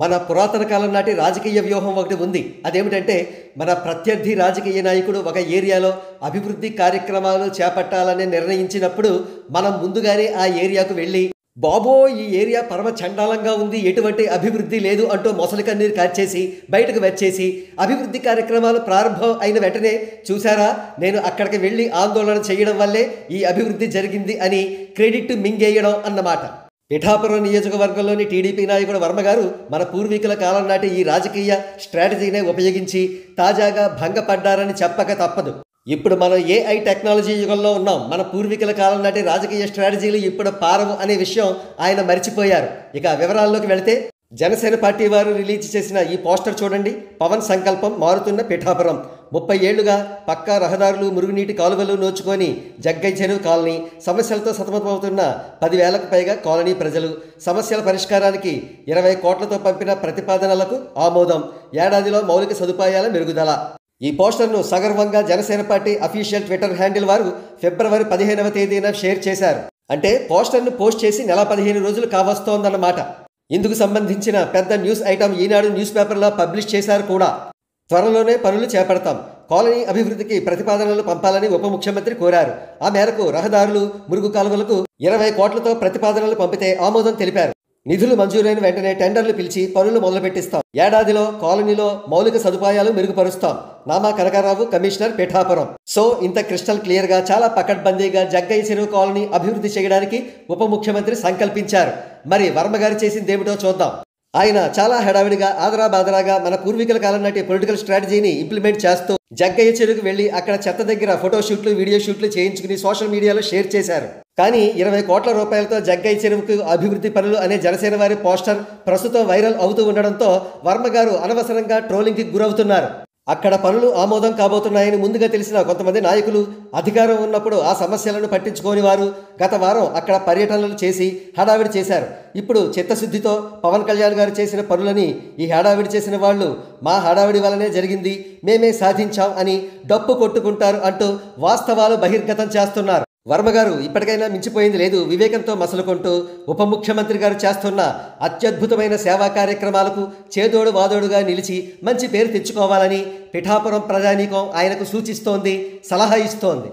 మన పురాతన కాలం నాటి రాజకీయ వ్యూహం ఒకటి ఉంది. అదేమిటంటే మన ప్రత్యర్థి రాజకీయ నాయకుడు ఒక ఏరియాలో అభివృద్ధి కార్యక్రమాలు చేపట్టాలని నిర్ణయించినప్పుడు మనం ముందుగానే ఆ ఏరియాకు వెళ్ళి, బాబో ఈ ఏరియా పరమ చండాలంగా ఉంది, ఎటువంటి అభివృద్ధి లేదు అంటూ మొసలి కన్నీరు కార్చేసి బయటకు వచ్చేసి అభివృద్ధి కార్యక్రమాలు ప్రారంభం అయిన వెంటనే, చూసారా నేను అక్కడికి వెళ్ళి ఆందోళన చేయడం వల్లే ఈ అభివృద్ధి జరిగింది అని క్రెడిట్ మింగేయడం అన్నమాట. పిఠాపురం నియోజకవర్గంలోని టీడీపీ నాయకుడు వర్మగారు మన పూర్వీకుల కాలం నాటి ఈ రాజకీయ స్ట్రాటజీనే ఉపయోగించి తాజాగా భంగపడ్డారని చెప్పక తప్పదు. ఇప్పుడు మనం ఏఐ టెక్నాలజీ యుగంలో ఉన్నాం. మన పూర్వీకుల కాలం నాటి రాజకీయ స్ట్రాటజీలు ఇప్పుడు పారవు అనే విషయం ఆయన మర్చిపోయారు. ఇక వివరాల్లోకి వెళితే, జనసేన పార్టీ వారు రిలీజ్ చేసిన ఈ పోస్టర్ చూడండి. పవన్ సంకల్పం మారుతున్న పిఠాపురం. 30 ఏళ్లుగా పక్కా రహదారులు, మురుగునీటి కాలువలు నోచుకొని జగ్గయ్య చెరువు కాలనీ సమస్యలతో సతమతమవుతున్న 10,000కు పైగా కాలనీ ప్రజలు. సమస్యల పరిష్కారానికి 20 కోట్లతో పంపిన ప్రతిపాదనలకు ఆమోదం. ఏడాదిలో మౌలిక సదుపాయాల మెరుగుదల. ఈ పోస్టర్ను సగర్వంగా Janasena party official Twitter handle వారు ఫిబ్రవరి 15వ తేదీన షేర్ చేశారు. అంటే పోస్టర్ను పోస్ట్ చేసి నెల 15 రోజులు కావస్తోందన్నమాట. ఇందుకు సంబంధించిన పెద్ద న్యూస్ ఐటమ్ ఈనాడు న్యూస్ పేపర్లో పబ్లిష్ చేశారు కూడా. త్వరలోనే పనులు చేపడతాం, కాలనీ అభివృద్ధికి ప్రతిపాదనలు పంపాలని ఉప ముఖ్యమంత్రి కోరారు. ఆ మేరకు రహదారులు, మురుగు కాలువలకు 20 కోట్లతో ప్రతిపాదనలు పంపితే ఆమోదం తెలిపారు. నిధులు మంజూరైన వెంటనే టెండర్లు పిలిచి పనులు మొదలుపెట్టిస్తాం. ఏడాదిలో కాలనీలో మౌలిక సదుపాయాలు మెరుగుపరుస్తాం. నామా కనకారావు, కమిషనర్, పిఠాపురం. సో ఇంత క్రిస్టల్ క్లియర్గా, చాలా పకడ్బందీగా జగ్గయ్య చెరువు కాలనీ అభివృద్ధి చేయడానికి ఉప ముఖ్యమంత్రి సంకల్పించారు. మరి వర్మగారు చేసిందేమిటో చూద్దాం. ఆయన చాలా హడావిడిగా, ఆదరాబాదరాగా మన పూర్వీకుల కాలం నాటి పొలిటికల్ స్ట్రాటజీని ఇంప్లిమెంట్ చేస్తూ జగ్గయ్య చెరువుకు వెళ్లి అక్కడ చెత్త దగ్గర ఫోటో షూట్లు, వీడియో షూట్లు చేయించుకుని సోషల్ మీడియాలో షేర్ చేశారు. కానీ 20 కోట్ల రూపాయలతో జగ్గయ్య చెరువుకు అభివృద్ధి పనులు అనే జనసేన వారి పోస్టర్ ప్రస్తుతం వైరల్ అవుతూ ఉండడంతో వర్మగారు అనవసరంగా ట్రోలింగ్కి గురవుతున్నారు. అక్కడ పనులు ఆమోదం కాబోతున్నాయని ముందుగా తెలిసిన కొంతమంది నాయకులు, అధికారం ఉన్నప్పుడు ఆ సమస్యలను పట్టించుకోని వారు గత వారం అక్కడ పర్యటనలు చేసి హడావిడి చేశారు. ఇప్పుడు చిత్తశుద్ధితో పవన్ కళ్యాణ్ గారు చేసిన పనులని ఈ హడావిడి చేసిన వాళ్ళు, మా హడావిడి వల్లనే జరిగింది, మేమే సాధించాం అని డప్పు కొట్టుకుంటారు అంటూ వాస్తవాలు బహిర్గతం చేస్తున్నారు. వర్మగారు ఇప్పటికైనా మించిపోయింది లేదు. వివేకంతో మసలుకుంటూ ఉప ముఖ్యమంత్రి గారు చేస్తున్న అత్యద్భుతమైన సేవా కార్యక్రమాలకు చేదోడు వాదోడుగా నిలిచి మంచి పేరు తెచ్చుకోవాలని పిఠాపురం ప్రజానీకం ఆయనకు సూచిస్తోంది, సలహా ఇస్తోంది.